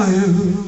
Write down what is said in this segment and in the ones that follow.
dying.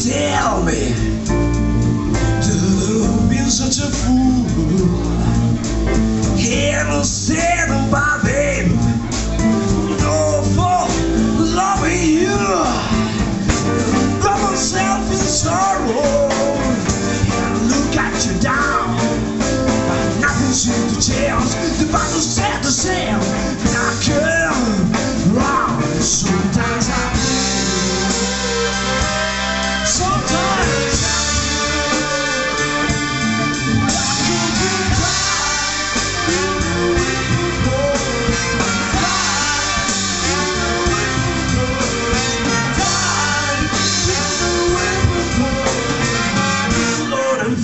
Tell me, to be such a fool, heaven sent by babe, no for loving you, got myself in sorrow, and look at you down, but nothing seems to change, the battle set the same, and I come wrong, sometimes I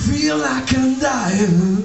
feel like I'm dying.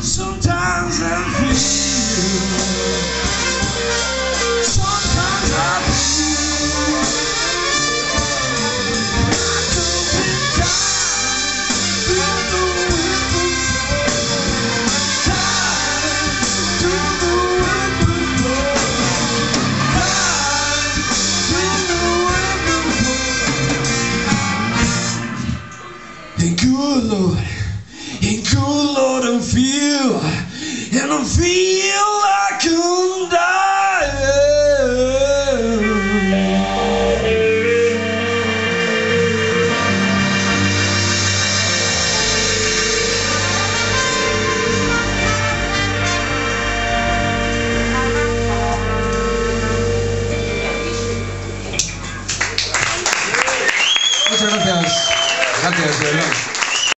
Sometimes I feel, sometimes I feel I could be tied to the wind, tied to the wind, tied to the wind. And good Lord, and good Lord, I feel like I'm dying.